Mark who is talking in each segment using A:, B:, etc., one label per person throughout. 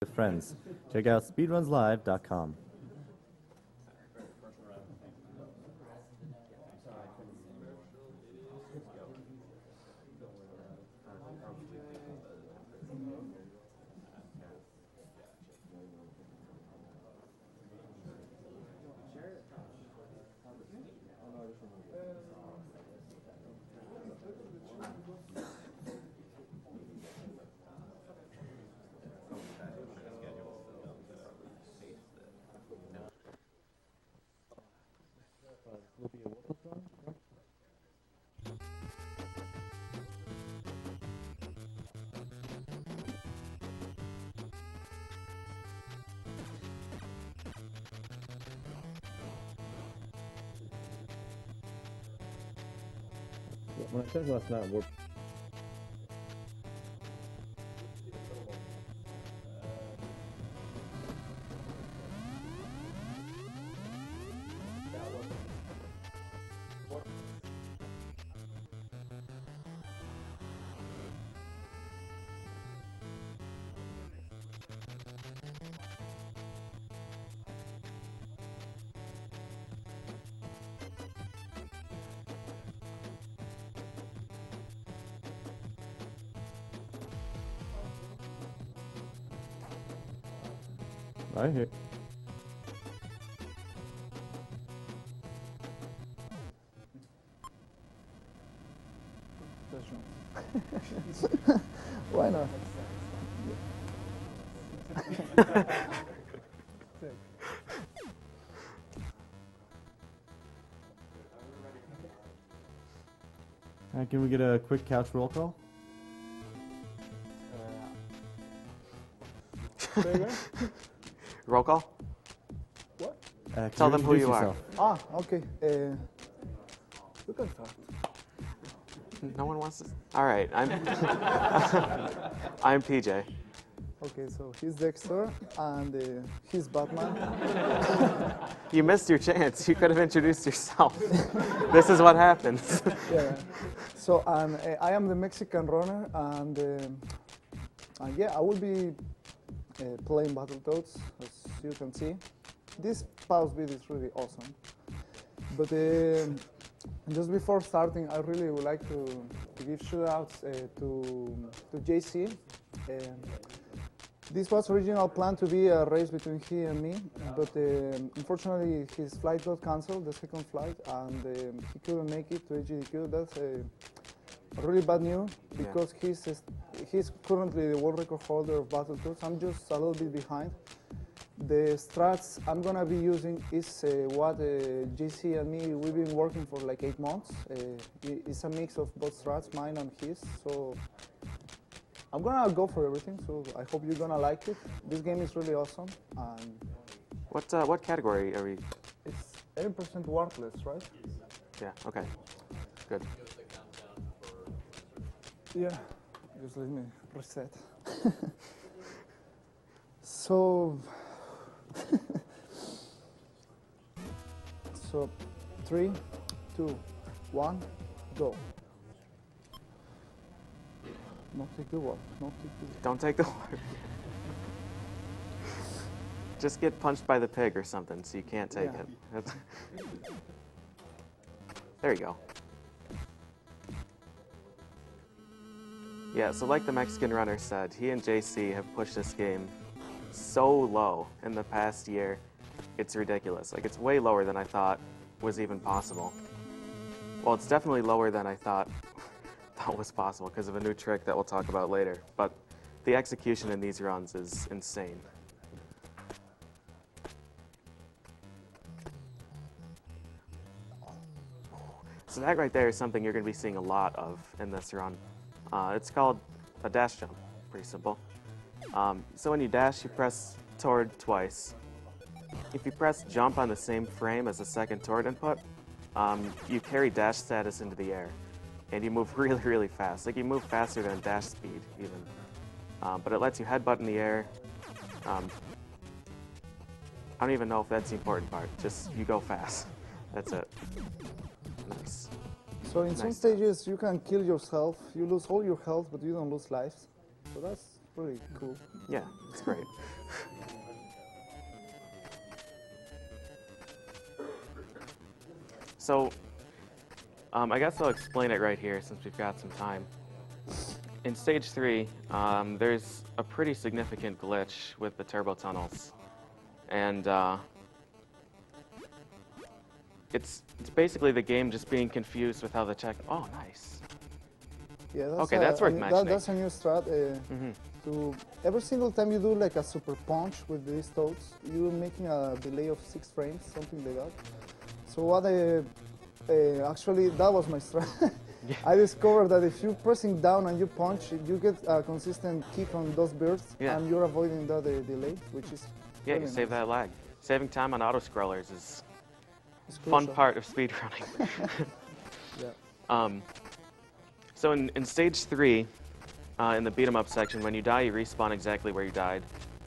A: with friends. Check out speedrunslive.com. When I said last night, we're right here.
B: Why not?
A: Can we get a quick couch roll call?
C: Roll call?
B: What?
C: Tell them who you
A: yourself?
B: Ah, okay. You can start.
C: No one wants to? All right, I'm I'm PJ.
B: Okay, so he's Dexter, and he's Batman.
C: You missed your chance. You could have introduced yourself. This is what happens.
B: Yeah. So I am the Mexican runner, and yeah, I will be playing Battletoads, as you can see. This pause bit is really awesome. But just before starting, I really would like to give shout-outs to JC. This was original planned to be a race between he and me, but unfortunately his flight got cancelled, the second flight, and he couldn't make it to HGDQ. That's really bad news because he's currently the world record holder of Battletoads. I'm just a little bit behind. The strats I'm gonna be using is what JC and me, we've been working for like 8 months. It's a mix of both strats, mine and his. So I'm gonna go for everything. So I hope you're gonna like it. This game is really awesome. And
C: what category are we?
B: it's 80% worthless, right?
C: Yeah. Okay. Good.
B: Yeah. Just let me reset. So. So, 3, 2, 1, go. Not take the water, not take the water.
C: Don't take the water. Just get punched by the pig or something, so you can't take it. There you go. Yeah, so like the Mexican runner said, he and JC have pushed this game so low in the past year. It's ridiculous. Like, it's way lower than I thought was even possible. Well, it's definitely lower than I thought was possible because of a new trick that we'll talk about later. But the execution in these runs is insane. So that right there is something you're going to be seeing a lot of in this run. It's called a dash jump. Pretty simple. So when you dash, you press toward twice. If you press jump on the same frame as the second toward input, you carry dash status into the air, and you move really, really fast. Like, you move faster than dash speed, even. But it lets you headbutt in the air. I don't even know if that's the important part. Just, you go fast. That's it. Nice.
B: So in some stages, you can kill yourself. You lose all your health, but you don't lose lives. So really cool.
C: Yeah, it's great. So, I guess I'll explain it right here since we've got some time. In stage 3, there's a pretty significant glitch with the turbo tunnels, and it's basically the game just being confused with how the check. Oh, nice.
B: Yeah,
C: Okay, that's worth mentioning.
B: That's a new strat. To every single time you do like a super punch with these toads, you're making a delay of 6 frames, something like that. So what actually that was my strat.
C: Yeah.
B: I discovered that if you're pressing down and you punch, you get a consistent kick on those bursts,
C: Yeah.
B: and you're avoiding that delay, which is
C: Yeah,
B: really
C: you save
B: nice.
C: that lag. Saving time on auto scrollers is
B: It's
C: a fun
B: crucial.
C: part of speedrunning.
B: Yeah.
C: So in stage 3, in the beat 'em up section, when you die, you respawn exactly where you died.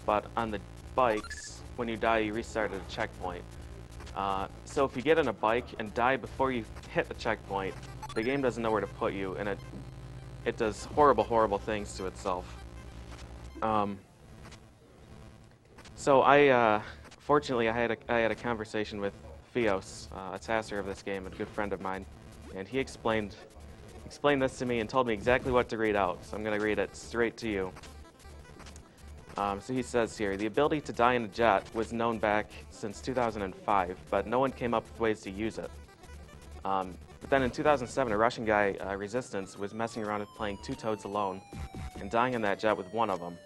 C: But on the bikes, when you die, you restart at a checkpoint. So if you get on a bike and die before you hit the checkpoint, the game doesn't know where to put you, and it does horrible, horrible things to itself. So fortunately, I had a conversation with Fios, a taster of this game, and a good friend of mine, and he explained this to me and told me exactly what to read out. So I'm going to read it straight to you. So he says here, the ability to die in a jet was known back since 2005, but no one came up with ways to use it. But then in 2007, a Russian guy, Resistance, was messing around with playing 2 toads alone and dying in that jet with one of them.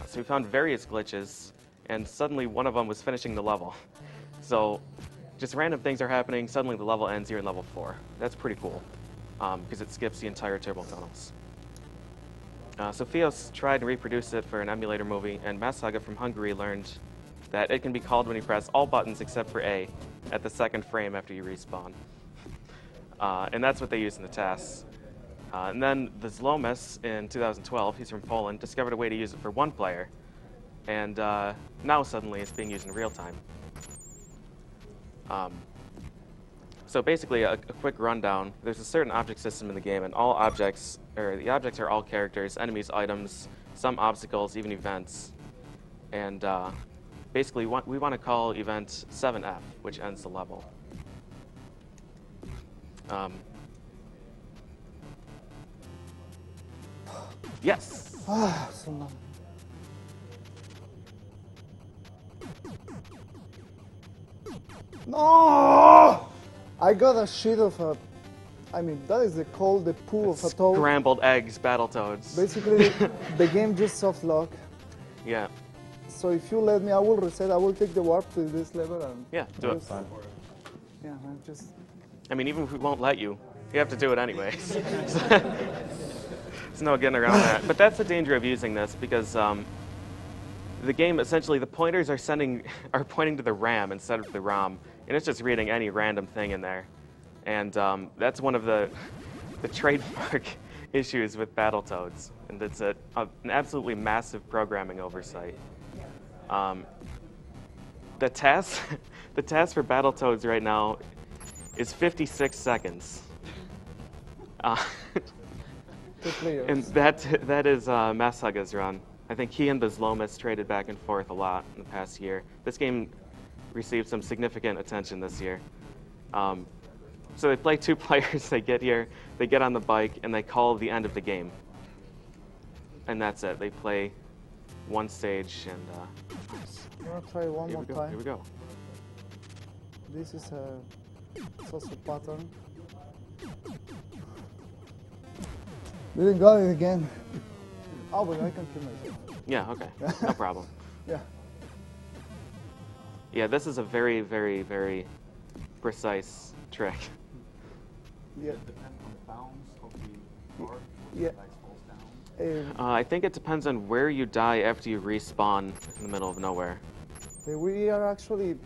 C: So we found various glitches, and suddenly one of them was finishing the level. So just random things are happening, suddenly the level ends here in level 4. That's pretty cool, because it skips the entire turbo tunnels. So Fios tried to reproduce it for an emulator movie, and Massaga from Hungary learned that it can be called when you press all buttons except for A at the 2nd frame after you respawn. And that's what they use in the tasks. And then the Zlomis in 2012, he's from Poland, discovered a way to use it for 1 player. And now suddenly it's being used in real time. So basically, a quick rundown. There's a certain object system in the game, and the objects are all characters, enemies, items, some obstacles, even events. And basically, we want to call event 7F, which ends the level. Yes!
B: So long. No! I got a sheet of a. I mean, that is the poo of a toad.
C: Scrambled eggs, Battletoads.
B: Basically, the game just soft lock.
C: Yeah.
B: So if you let me, I will reset. I will take the warp to this level and.
C: Yeah, do it.
B: just- Yeah, I'm just.
C: I mean, even if we won't let you, you have to do it anyways. There's no getting around that. But that's the danger of using this, because the game, essentially, the pointers are pointing to the RAM instead of the ROM, and it's just reading any random thing in there. And that's one of the trademark issues with Battletoads, and it's an absolutely massive programming oversight. The task for Battletoads right now is 56 seconds.
B: Two players.
C: And that is Massaga's run. I think he and the Zlomis traded back and forth a lot in the past year. This game received some significant attention this year. So they play 2 players, they get here, they get on the bike, and they call the end of the game. And that's it. They play 1 stage, and
B: I'm gonna try one
C: here
B: more
C: we go,
B: time.
C: here we go.
B: This is a social pattern. Didn't got it again. Oh, but I can kill myself.
C: Yeah, okay, no problem.
B: Yeah.
C: Yeah, this is a very, very, very precise trick.
B: Yeah.
D: Depends on the bounds of the card
B: Yeah.
D: when the dice falls down.
C: I think it depends on where you die after you respawn in the middle of nowhere.
B: We are actually,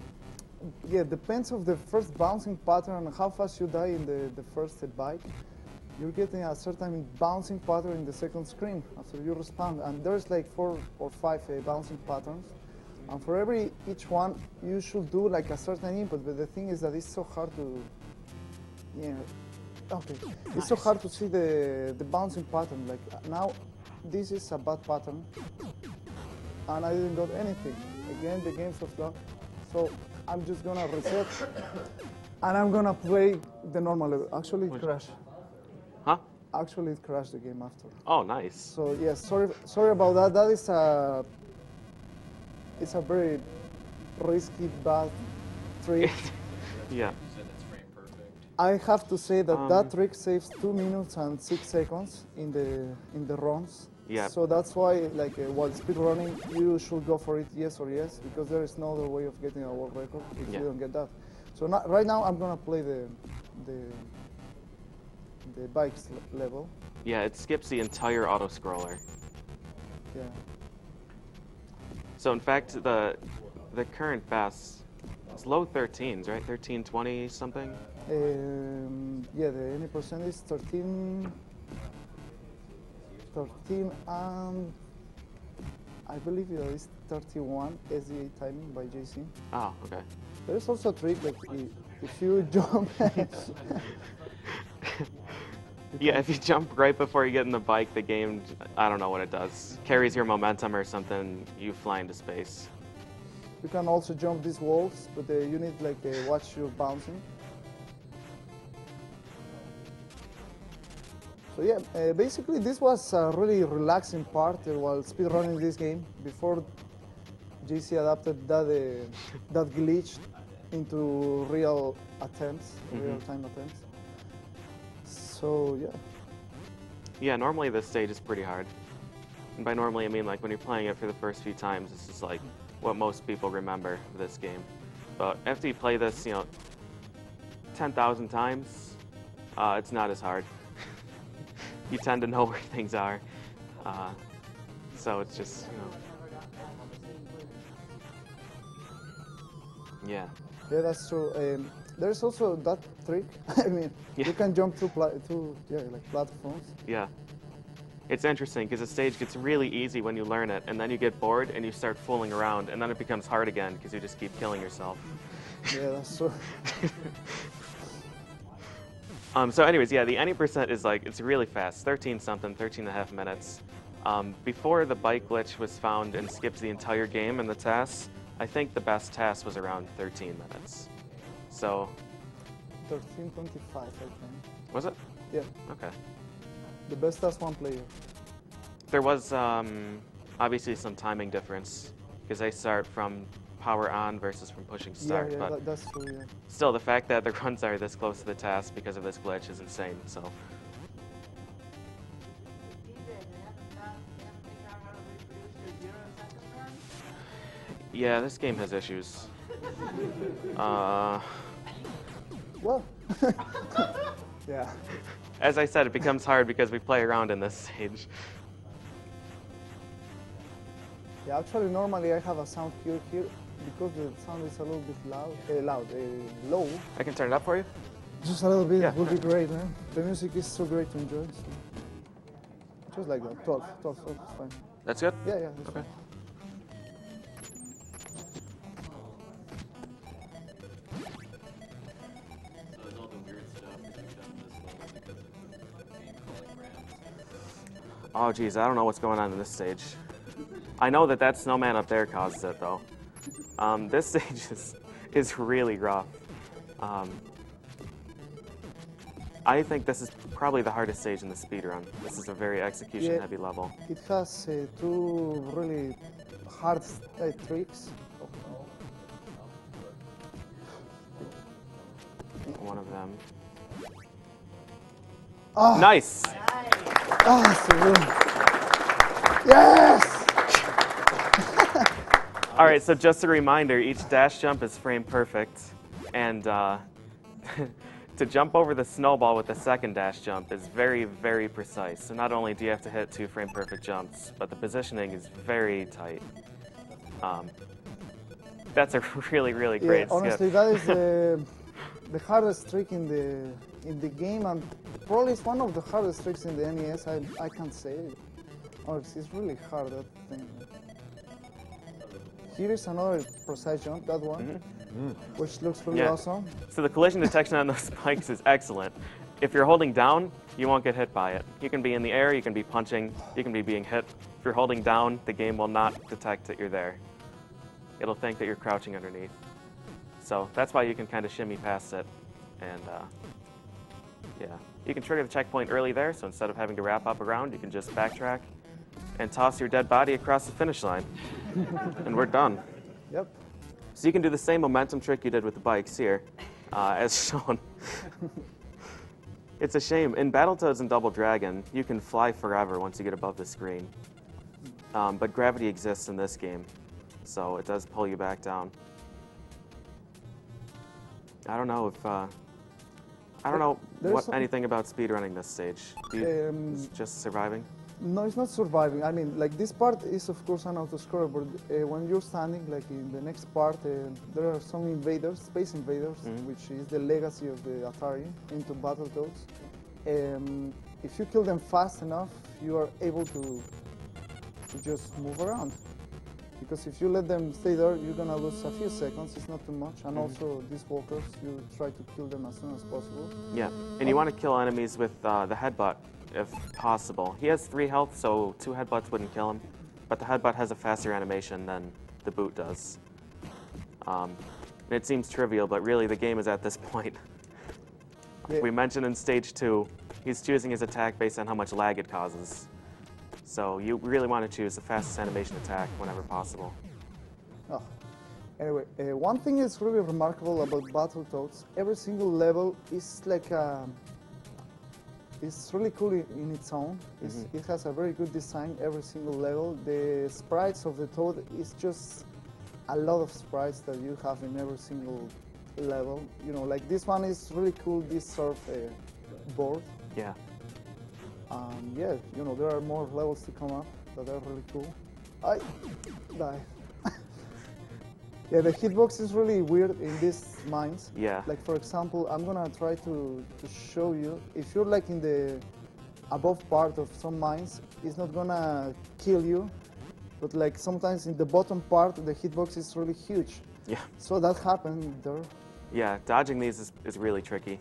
B: yeah, depends of the first bouncing pattern and how fast you die in the first bike. You're getting a certain bouncing pattern in the second screen after you respawn, and there's like 4 or 5 bouncing patterns. And for each one, you should do like a certain input. But the thing is that it's so hard to, yeah, okay, it's so hard to see the bouncing pattern. Like now, this is a bad pattern, and I didn't got anything. Again, the game's so slow. So I'm just gonna reset, and I'm gonna play the normal level. Actually, it crashed.
C: Huh?
B: Actually, it crashed the game after.
C: Oh, nice.
B: So yes, sorry about that. That is it's a very risky, bad trick.
C: Yeah.
B: I have to say that that trick saves 2 minutes and 6 seconds in the runs.
C: Yeah.
B: So that's why, like, while speedrunning, you should go for it, yes or yes, because there is no other way of getting a world record if you don't get that. So right now, I'm gonna play the bikes level.
C: Yeah, it skips the entire auto scroller.
B: Yeah.
C: So in fact, the current best is low 13s, right? 13, 20 something.
B: Yeah, the any percent is 13, and I believe it is 31 SDA timing by JC.
C: Oh, okay.
B: There is also a trick, like if you jump.
C: Yeah, if you jump right before you get in the bike, the game, I don't know what it does, carries your momentum or something, you fly into space.
B: You can also jump these walls, but you need like watch you bouncing. So yeah, basically this was a really relaxing part while speedrunning this game before JC adapted that glitch into real attempts, real-time attempts. So yeah.
C: Yeah, normally this stage is pretty hard. And by normally I mean like when you're playing it for the first few times, this is like what most people remember of this game. But after you play this, 10,000 times, it's not as hard. You tend to know where things are. So it's just, Yeah.
B: Yeah, that's true. There's also that trick. I mean, you can jump to platforms.
C: Yeah. It's interesting because the stage gets really easy when you learn it, and then you get bored and you start fooling around, and then it becomes hard again because you just keep killing yourself.
B: Yeah, that's true.
C: So anyways, yeah, the any percent is like, it's really fast, 13 and a half minutes. Before the bike glitch was found and skips the entire game and the tasks, I think the best task was around 13 minutes. So.
B: 13:25, I think.
C: Was it?
B: Yeah.
C: Okay.
B: The best as one player.
C: There was obviously some timing difference because they start from power on versus from pushing start.
B: Yeah,
C: but
B: that's true, yeah.
C: still, the fact that the runs are this close to the task because of this glitch is insane. So. Yeah, this game has issues.
B: Well, yeah.
C: As I said, it becomes hard because we play around in this stage.
B: Yeah, actually, normally I have a sound cue here because the sound is a little bit low.
C: I can turn it up for you?
B: Just a little bit,
C: Yeah.
B: would be great, man. The music is so great to enjoy. So. Just like that, 12, it's fine.
C: That's good?
B: Yeah, that's
C: Okay.
B: fine.
C: Oh, geez, I don't know what's going on in this stage. I know that snowman up there caused it, though. This stage is really rough. I think this is probably the hardest stage in the speedrun. This is a very execution-heavy level.
B: It has 2 really hard tricks.
C: One of them.
B: Ah.
C: Nice!
B: So good. Yes!
C: All right, so just a reminder, each dash jump is frame perfect. And to jump over the snowball with the second dash jump is very, very precise. So not only do you have to hit 2 frame perfect jumps, but the positioning is very tight. That's a really, really great skip.
B: Honestly, that is the hardest trick in the game, and probably it's one of the hardest tricks in the NES. I can't say it. It's really hard, that thing. Here is another precise jump, that one, which looks really awesome.
C: So the collision detection on those spikes is excellent. If you're holding down, you won't get hit by it. You can be in the air, you can be punching, you can be being hit. If you're holding down, the game will not detect that you're there. It'll think that you're crouching underneath. So that's why you can kind of shimmy past it. And yeah, you can trigger the checkpoint early there, so instead of having to wrap up around, you can just backtrack and toss your dead body across the finish line. And we're done.
B: Yep.
C: So you can do the same momentum trick you did with the bikes here, as shown. It's a shame. In Battletoads and Double Dragon, you can fly forever once you get above the screen. But gravity exists in this game, so it does pull you back down. I don't know if I don't know anything about speedrunning this stage. It's just surviving?
B: No, it's not surviving. I mean, like this part is of course an autoscroller, but when you're standing, like in the next part, there are some invaders, space invaders, which is the legacy of the Atari into Battletoads. If you kill them fast enough, you are able to just move around. Because if you let them stay there, you're gonna lose a few seconds. It's not too much. And also, these walkers, you try to kill them as soon as possible.
C: Yeah, and you want to kill enemies with the headbutt, if possible. He has 3 health, so 2 headbutts wouldn't kill him. But the headbutt has a faster animation than the boot does. And it seems trivial, but really the game is at this point.
B: Yeah.
C: We mentioned in stage 2, he's choosing his attack based on how much lag it causes. So you really want to choose the fastest animation attack whenever possible.
B: Oh. Anyway, one thing is really remarkable about Battletoads. Every single level is like it's really cool in its own. It has a very good design, every single level. The sprites of the Toad is just a lot of sprites that you have in every single level. You know, like this one is really cool, this surf board.
C: Yeah.
B: Yeah, you know, there are more levels to come up that are really cool. I die. Yeah, the hitbox is really weird in these mines.
C: Yeah.
B: Like for example, I'm gonna try to show you. If you're like in the above part of some mines, it's not gonna kill you. But like sometimes in the bottom part, the hitbox is really huge.
C: Yeah.
B: So that happened there.
C: Yeah, dodging these is really tricky.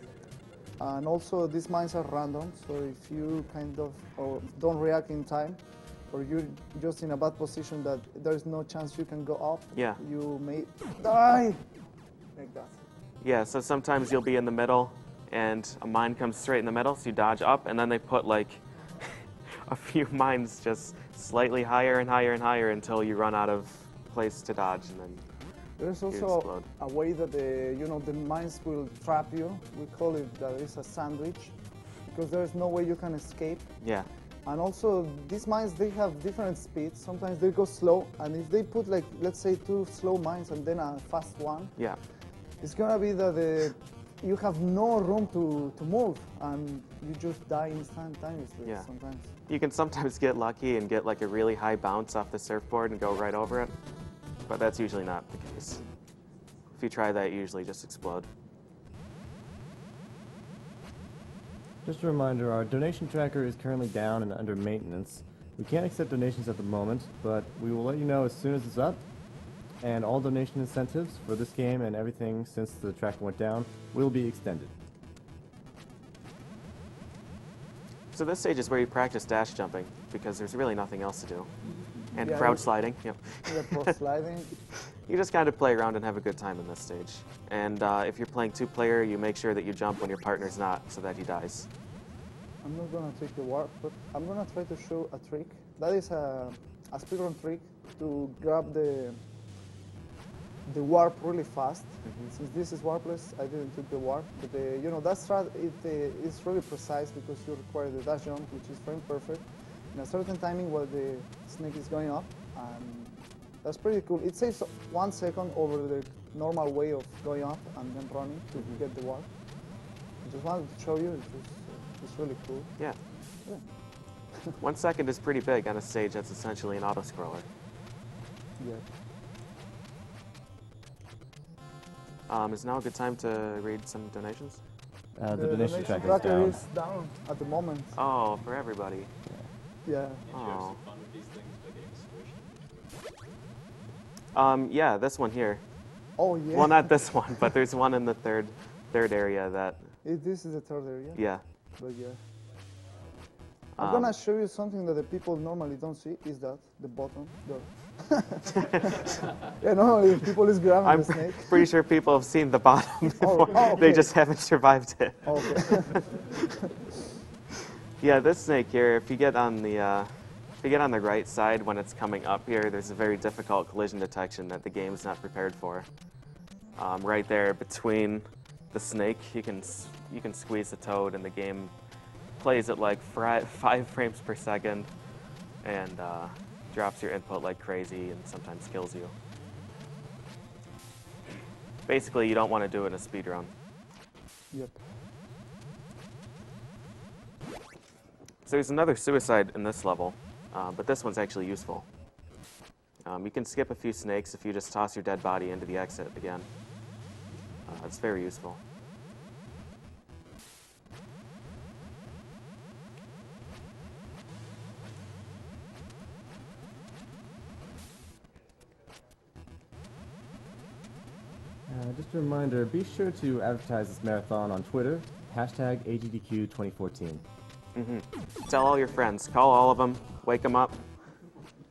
B: And also these mines are random, so if you kind of don't react in time, or you're just in a bad position that there's no chance you can go up,
C: Yeah.
B: you may die like that.
C: Yeah, so sometimes you'll be in the middle and a mine comes straight in the middle, so you dodge up, and then they put like a few mines just slightly higher and higher and higher until you run out of place to dodge, and then
B: There's
C: you
B: also
C: explode.
B: a way that the mines will trap you. We call it that it's a sandwich, because there's no way you can escape.
C: Yeah.
B: And also, these mines, they have different speeds. Sometimes they go slow, and if they put like, let's say 2 slow mines and then a fast one,
C: Yeah.
B: it's gonna be that you have no room to move, and you just die instantaneously
C: Yeah.
B: sometimes.
C: You can sometimes get lucky and get like a really high bounce off the surfboard and go right over it, but that's usually not the case. If you try that, you usually just explode.
A: Just a reminder, our donation tracker is currently down and under maintenance. We can't accept donations at the moment, but we will let you know as soon as it's up. And all donation incentives for this game and everything since the tracker went down will be extended.
C: So this stage is where you practice dash jumping, because there's really nothing else to do. And
B: Yeah,
C: crouch sliding. Yep.
B: The pro sliding.
C: You just kind of play around and have a good time in this stage. And if you're playing 2-player, you make sure that you jump when your partner's not, so that he dies.
B: I'm not gonna take the warp, but I'm gonna try to show a trick. That is a speedrun trick to grab the warp really fast. Since this is warpless, I didn't take the warp. But that strat is really precise because you require the dash jump, which is frame perfect, in a certain timing while the snake is going up. And that's pretty cool. It saves 1 second over the normal way of going up and then running to get the warp. I just wanted to show you. It's really cool.
C: Yeah.
B: Yeah.
C: 1 second is pretty big on a stage that's essentially an auto-scroller.
B: Yeah.
C: Is now a good time to read some donations?
A: The donation tracker is
B: tracker
A: down.
B: is down at the moment.
C: Oh, for everybody.
B: Yeah.
C: Oh.
D: Fun with these things, the game's squishy.
C: Yeah, this one here.
B: Oh yeah.
C: Well, not this one, but there's one in the third area that,
B: This is the third area.
C: yeah.
B: But yeah. I'm gonna show you something that the people normally don't see. Is that the bottom? Yeah, normally people is grabbing
C: I'm
B: the snake.
C: pretty sure people have seen the bottom before.
B: oh,
C: They
B: okay.
C: just haven't survived it.
B: Okay.
C: Yeah, this snake here, if you get on the right side when it's coming up here, there's a very difficult collision detection that the game's not prepared for. Right there between the snake, you can squeeze the toad, and the game plays at like 5 frames per second, and drops your input like crazy, and sometimes kills you. Basically, you don't want to do it in a speedrun.
B: Yep.
C: So there's another suicide in this level, but this one's actually useful. You can skip a few snakes if you just toss your dead body into the exit again. It's very useful.
A: Just a reminder, be sure to advertise this marathon on Twitter, hashtag AGDQ2014.
C: Tell all your friends. Call all of them. Wake them up.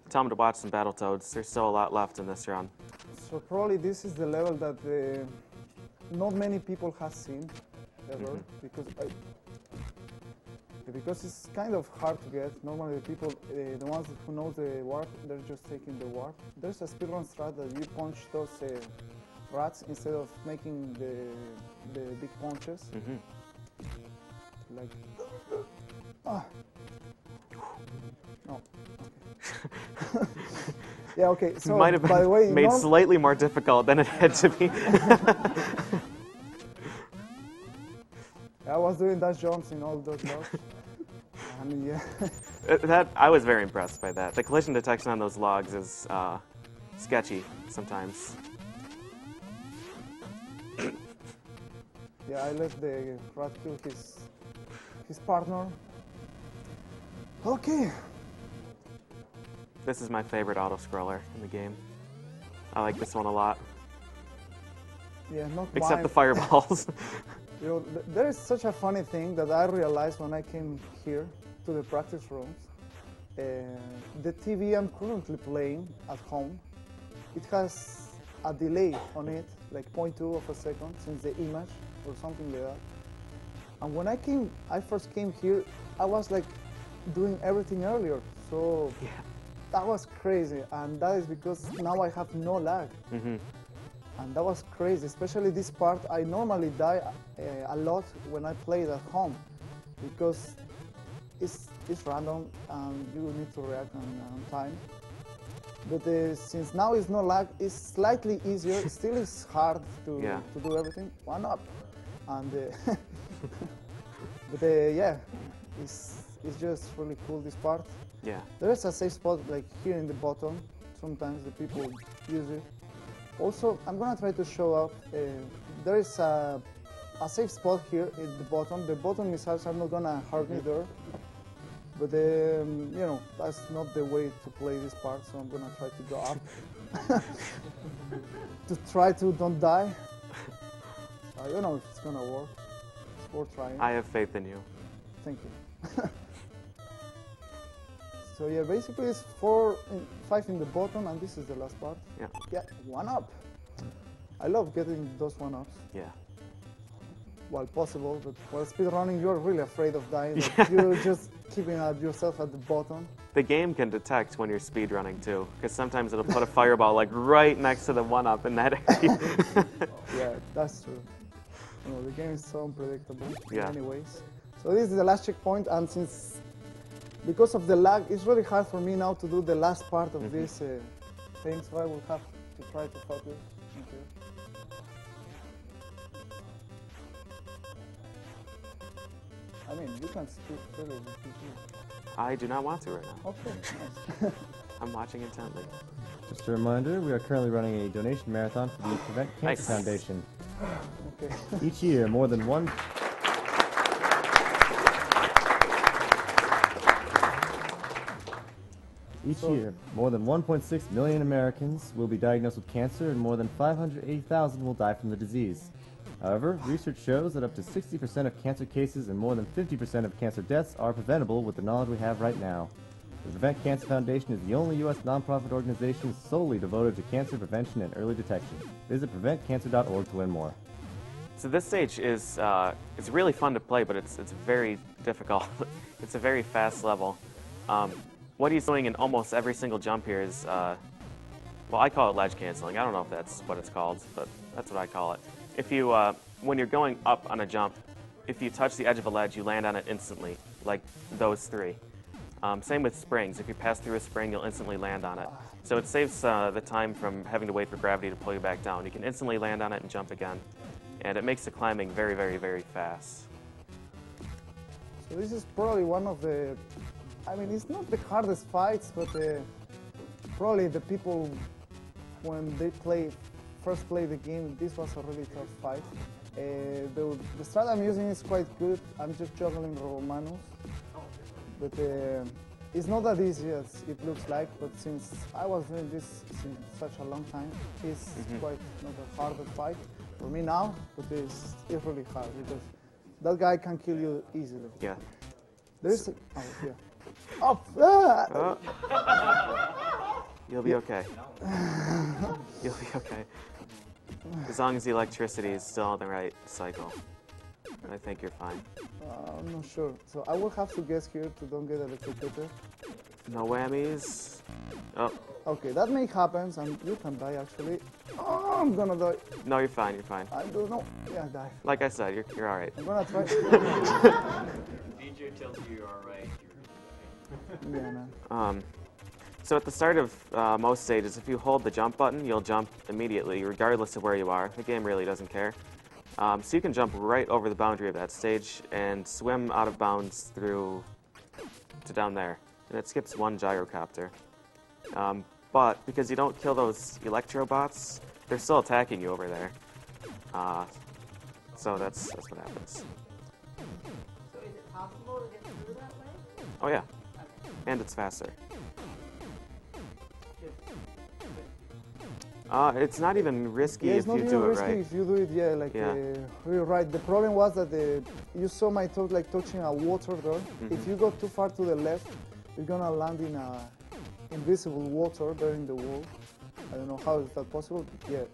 C: Tell them to watch some Battletoads. There's still a lot left in this run.
B: So probably this is the level that not many people have seen ever, because it's kind of hard to get. Normally the people, the ones who know the warp, they're just taking the warp. There's a speedrun strat that you punch those rats instead of making the big punches. Like, no. Okay. Yeah, okay. So
C: Might have
B: by the way,
C: been made slightly more difficult than it had to be.
B: I was doing dash jumps in all those logs. And yeah.
C: I was very impressed by that. The collision detection on those logs is sketchy sometimes.
B: Yeah, I let the rat kill his partner. Okay.
C: This is my favorite auto-scroller in the game. I like this one a lot.
B: Yeah, not
C: Except
B: mine.
C: the fireballs.
B: You know, there is such a funny thing that I realized when I came here to the practice rooms. The TV I'm currently playing at home, it has a delay on it, like 0.2 of a second since the image or something like that. And when I first came here, I was like doing everything earlier. So
C: Yeah.
B: that was crazy, and that is because now I have no lag. And that was crazy, especially this part. I normally die a lot when I play it at home because it's random and you need to react on time. But since now it's no lag, it's slightly easier. It still is hard to do everything. One up, and but yeah, it's just really cool, this part.
C: Yeah.
B: There is a safe spot like here in the bottom. Sometimes the people use it. Also, I'm gonna try to show up. There is a safe spot here at the bottom. The bottom missiles are not gonna hurt me there. But you know, that's not the way to play this part. So I'm gonna try to go up to try to don't die. I don't know if it's gonna work. It's worth trying.
C: I have faith in you.
B: Thank you. So yeah, basically it's 5 in the bottom, and this is the last part.
C: Yeah.
B: Yeah, 1-up. I love getting those 1-ups
C: Yeah.
B: while possible, but while speedrunning, you're really afraid of dying. Like, you're just keeping yourself at the bottom.
C: The game can detect when you're speedrunning too, because sometimes it'll put a fireball like right next to the 1-up in that area.
B: Yeah, that's true. You know, the game is so unpredictable in
C: Yeah.
B: many ways. So this is the last checkpoint, and because of the lag, it's really hard for me now to do the last part of this thing, so I will have to try to focus. Okay. I mean, you can speak freely with people.
C: I do not want to right now.
B: Okay, nice.
C: I'm watching intently.
A: Just a reminder, we are currently running a donation marathon for the Prevent Cancer
C: Nice.
A: Foundation.
B: Okay.
A: Each year, more than 1.6 million Americans will be diagnosed with cancer, and more than 580,000 will die from the disease. However, research shows that up to 60% of cancer cases and more than 50% of cancer deaths are preventable with the knowledge we have right now. The Prevent Cancer Foundation is the only U.S. nonprofit organization solely devoted to cancer prevention and early detection. Visit preventcancer.org to learn more.
C: So this stage is it's really fun to play, but it's very difficult. It's a very fast level. What he's doing in almost every single jump here is, well, I call it ledge canceling. I don't know if that's what it's called, but that's what I call it. If you, when you're going up on a jump, if you touch the edge of a ledge, you land on it instantly, like those three. Same with springs. If you pass through a spring, you'll instantly land on it. So it saves the time from having to wait for gravity to pull you back down. You can instantly land on it and jump again. And it makes the climbing very, very, very fast.
B: So this is probably one of the, I mean, it's not the hardest fights, but probably the people, when they first play the game, this was a really tough fight. The strat I'm using is quite good. I'm just juggling Romanos. But it's not that easy as it looks like, but since I was doing this since such a long time, it's quite not a harder fight for me now, but it's really hard because that guy can kill you easily.
C: Yeah.
B: There's oh,
C: You'll be okay. You'll be okay. As long as the electricity is still on the right cycle, I think you're fine.
B: I'm not sure. So I will have to guess here to don't get electrocuted.
C: No whammies. Oh.
B: Okay, that may happen, and you can die actually. Oh, I'm gonna die.
C: No, you're fine. You're fine.
B: I don't know. Yeah, I die.
C: Like I said, you're all right.
B: I'm gonna try.
D: DJ tells you you're all right.
B: Yeah, man.
C: So at the start of most stages, if you hold the jump button, you'll jump immediately, regardless of where you are. The game really doesn't care. So you can jump right over the boundary of that stage and swim out of bounds through to down there. And it skips one gyrocopter. But because you don't kill those electrobots, they're still attacking you over there. So that's what happens.
E: So is it possible to get through that way?
C: Oh yeah, and it's faster. It's not even risky if you do it right.
B: If you do it, yeah, like really right. The problem was that you saw my toe like touching a water door. If you go too far to the left, you're gonna land in a invisible water there in the wall. I don't know how is that possible. Yeah.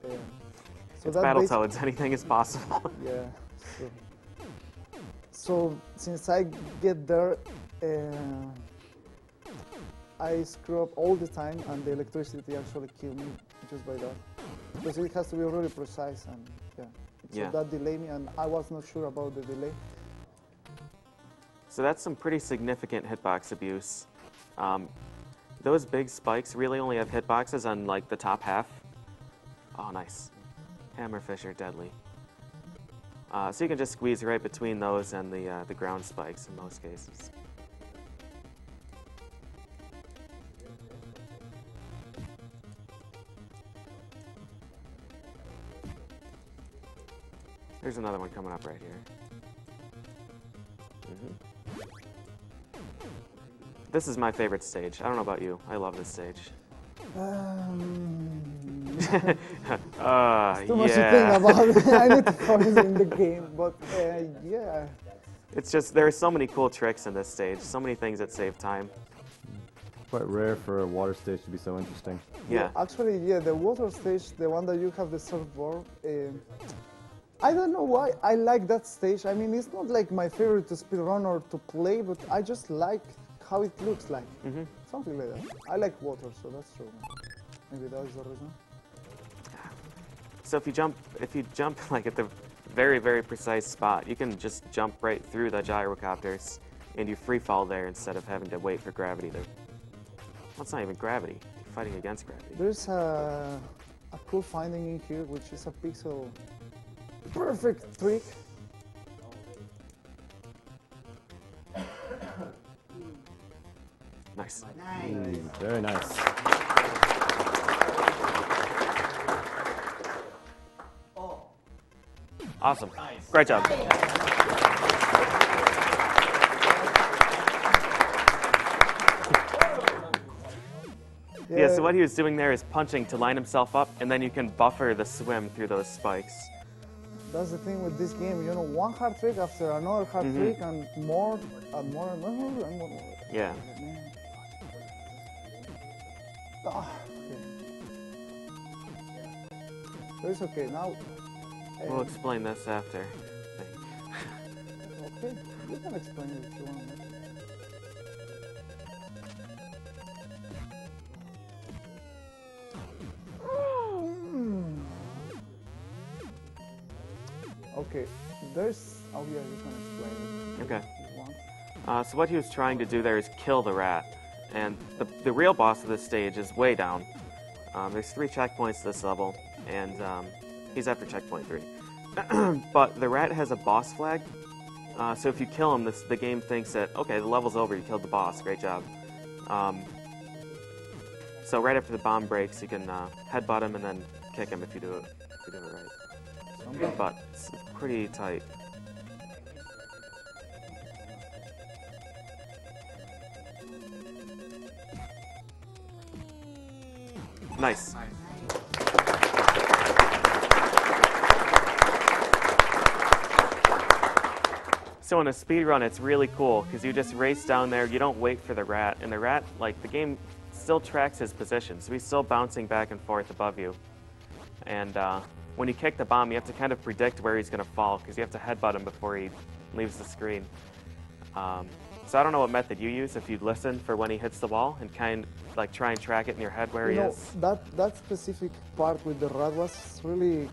B: So
C: it's Battletoads. Anything is possible.
B: Yeah. So since I get there, I screw up all the time, and the electricity actually killed me just by that. Because it has to be really precise, and so that delayed me, and I was not sure about the delay.
C: So that's some pretty significant hitbox abuse. Those big spikes really only have hitboxes on like the top half. Oh, nice. Hammerfish are deadly. So you can just squeeze right between those and the ground spikes in most cases. There's another one coming up right here. This is my favorite stage. I don't know about you. I love this stage.
B: Too much to think about. I need to focus in the game, but yeah.
C: It's just, there are so many cool tricks in this stage, so many things that save time.
A: Quite rare for a water stage to be so interesting.
C: Yeah.
B: Actually, the water stage, the one that you have the surfboard, I don't know why I like that stage. I mean, it's not like my favorite to speedrun or to play, but I just like how it looks like. Something like that. I like water, so that's true. Maybe that is the reason.
C: So if you jump like at the very, very precise spot, you can just jump right through the gyrocopters and you free fall there instead of having to wait for gravity to... Well, it's not even gravity. You're fighting against gravity.
B: There's a cool finding in here, which is a pixel perfect trick.
C: Nice.
A: Very nice.
C: Awesome. Great job. Yeah, so what he was doing there is punching to line himself up, and then you can buffer the swim through those spikes.
B: That's the thing with this game. You know, one hard trick after another hard trick, and more and more and more and more.
C: Yeah.
B: Man. Ah, okay. So it's okay now.
C: We'll explain this after.
B: Okay, you can explain it if you want. Okay, there's. Oh yeah, you can explain it.
C: Okay.
B: If you want.
C: So what he was trying to do there is kill the rat. And the real boss of this stage is way down. There's 3 checkpoints to this level, and he's after checkpoint 3. But the rat has a boss flag, so if you kill him, the game thinks that, okay, the level's over, you killed the boss, great job. So right after the bomb breaks, you can headbutt him and then kick him if you do it right. But it's pretty tight. Nice. So in a speed run, it's really cool because you just race down there. You don't wait for the rat, and the rat, like, the game still tracks his position, so he's still bouncing back and forth above you. And when you kick the bomb, you have to kind of predict where he's going to fall because you have to headbutt him before he leaves the screen. So I don't know what method you use, if you listen for when he hits the wall and kind of like try and track it in your head where he is.
B: That specific part with the rat was really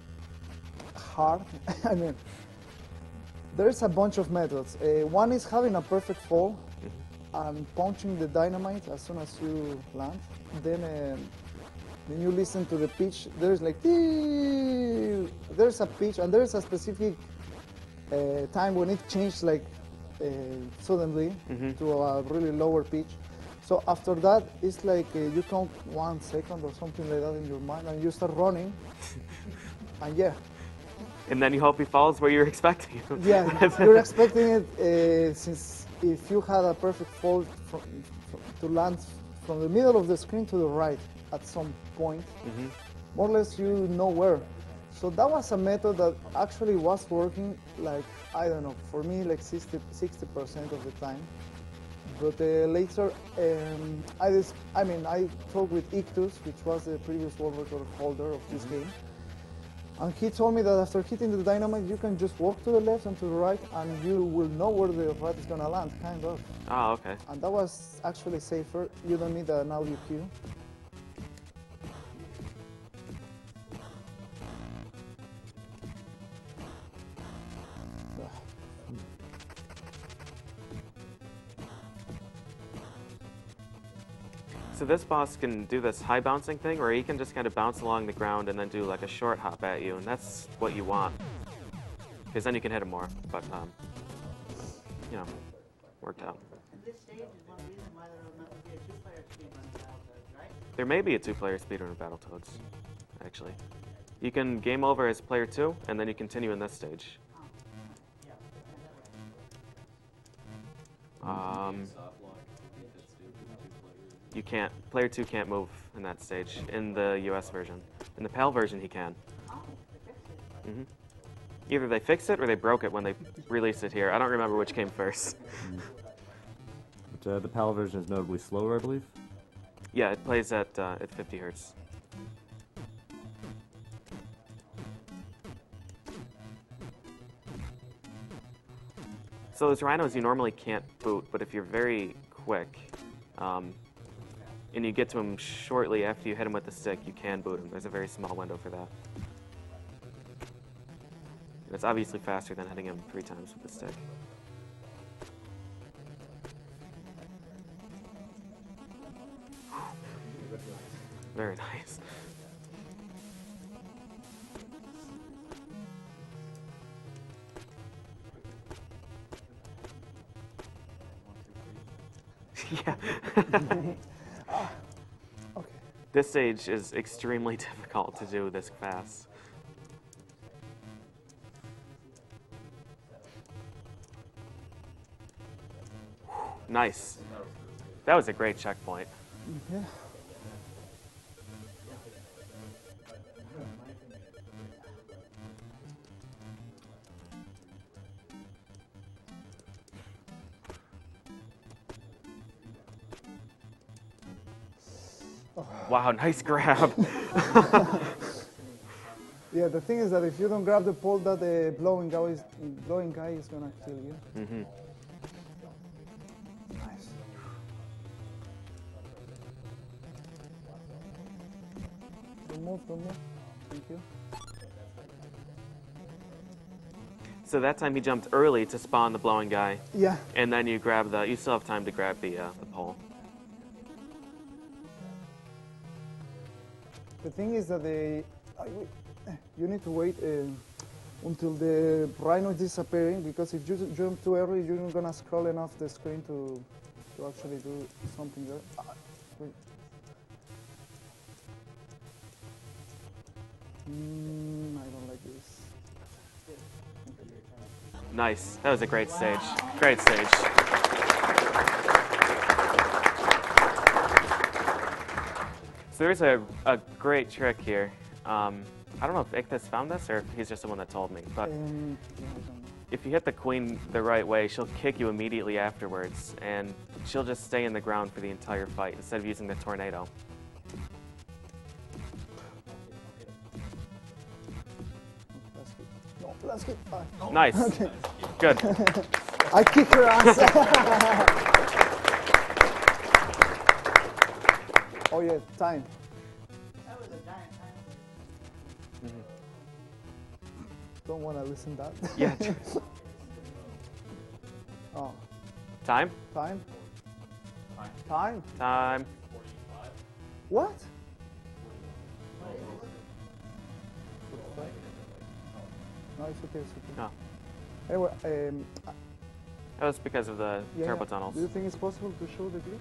B: hard. I mean, there's a bunch of methods. One is having a perfect fall and punching the dynamite as soon as you land. Then you listen to the pitch. There's like, there's a pitch, and there's a specific time when it changed like suddenly to a really lower pitch. So after that, it's like you count 1 second or something like that in your mind, and you start running. And yeah.
C: And then you hope he falls where you're expecting him.
B: Yeah, you're expecting it since if you had a perfect fall to land from the middle of the screen to the right at some point, more or less you know where. So that was a method that actually was working, like, I don't know, for me like 60% of the time. But later, I talked with Ictus, which was the previous world record holder of this game. And he told me that after hitting the dynamite, you can just walk to the left and to the right, and you will know where the rat is going to land, kind of.
C: Oh, okay.
B: And that was actually safer. You don't need an audio cue.
C: So this boss can do this high bouncing thing, or he can just kind of bounce along the ground and then do like a short hop at you, and that's what you want. Because then you can hit him more, but, you know, worked out.
E: And this stage is one reason why there will not be a 2-player speedrun of Battletoads, right?
C: There may be a 2-player speedrun of Battletoads, actually. You can game over as player 2, and then you continue in this stage.
E: Oh, yeah, that way.
C: You can't. Player 2 can't move in that stage in the US version. In the PAL version, he can.
E: Oh, they fixed it.
C: Either they fixed it or they broke it when they released it here. I don't remember which came first.
A: But the PAL version is notably slower, I believe.
C: Yeah, it plays at 50 hertz. So those rhinos you normally can't boot, but if you're very quick, and you get to him shortly after you hit him with the stick, you can boot him. There's a very small window for that. And it's obviously faster than hitting him 3 times with the stick. Very nice. Yeah.
B: Okay.
C: This stage is extremely difficult to do this fast. Nice. That was a great checkpoint.
B: Yeah.
C: Wow, nice grab.
B: Yeah, the thing is that if you don't grab the pole, that the blowing guy is gonna kill you.
C: Mm-hmm.
B: Nice. Don't move, don't move. Thank you.
C: So that time he jumped early to spawn the blowing guy,
B: Yeah.
C: and then you grab the. You still have time to grab the pole.
B: The thing is that you need to wait until the rhino is disappearing, because if you jump too early, you're not gonna scroll enough the screen to actually do something there. Wait. I don't like this.
C: Nice. That was a great stage. Great stage. So there's a great trick here. I don't know if Ichthus found this or if he's just the one that told me, but
B: Yeah, I don't know.
C: if you hit the queen the right way, she'll kick you immediately afterwards, and she'll just stay in the ground for the entire fight instead of using the tornado.
B: Let's get. No, let's get.
C: Nice.
B: Okay.
C: Good.
B: I kick her ass. Oh yeah, time.
E: That was a giant time.
B: Don't want to listen that.
C: Yeah.
B: Oh,
C: Time?
B: time. Time.
C: Time.
B: What? No, it's okay. It's okay.
C: No.
B: Anyway,
C: That was because of the
B: yeah,
C: turbo tunnels.
B: do you think it's possible to show the glitch?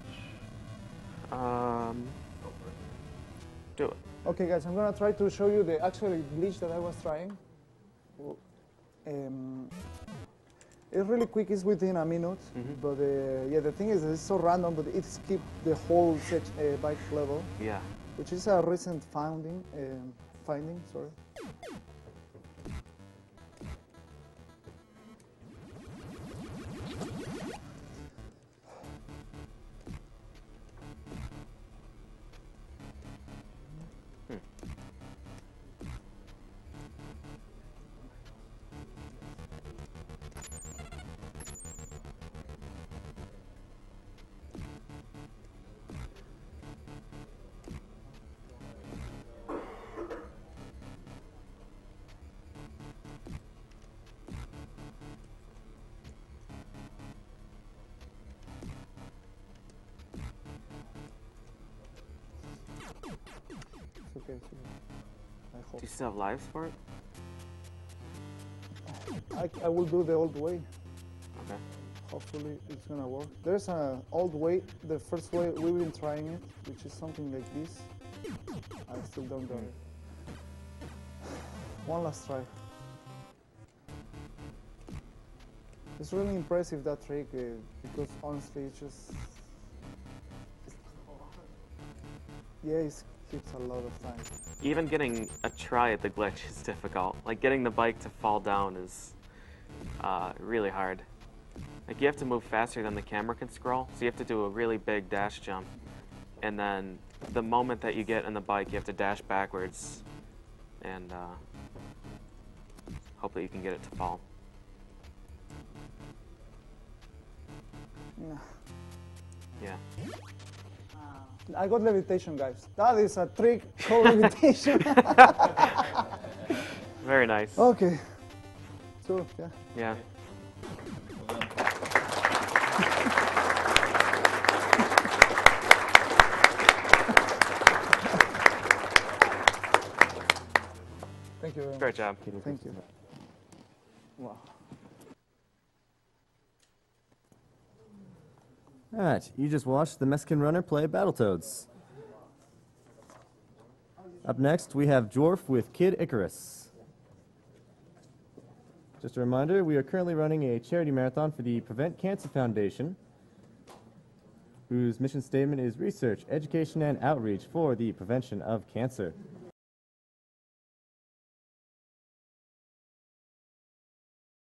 C: Do it.
B: Okay, guys, I'm gonna try to show you the actual glitch that I was trying. It's really quick. It's within a minute, but yeah, the thing is, it's so random, but it skipped the whole bike level,
C: Yeah.
B: which is a recent finding. Sorry. It's okay. It's okay. I
C: Do
B: hope.
C: you still have lives for it?
B: I will do the old way.
C: Okay.
B: Hopefully it's gonna work. There's an old way, the first way we've been trying it, which is something like this. I still don't got it. One last try. It's really impressive, that trick, because honestly it's just... Yeah, it keeps a lot of time.
C: Even getting a try at the glitch is difficult. Like getting the bike to fall down is really hard. Like you have to move faster than the camera can scroll, so you have to do a really big dash jump. And then the moment that you get in the bike, you have to dash backwards and hope that you can get it to fall.
B: Nah.
C: Yeah.
B: I got levitation, guys. That is a trick called levitation.
C: Very nice.
B: Okay. So, yeah.
C: Yeah.
B: Thank you very much.
C: Great job.
B: Thank you. Wow.
A: Alright, you just watched the Mexican runner play Battletoads. Up next, we have Dwarf with Kid Icarus. Just a reminder, we are currently running a charity marathon for the Prevent Cancer Foundation, whose mission statement is research, education, and outreach for the prevention of cancer.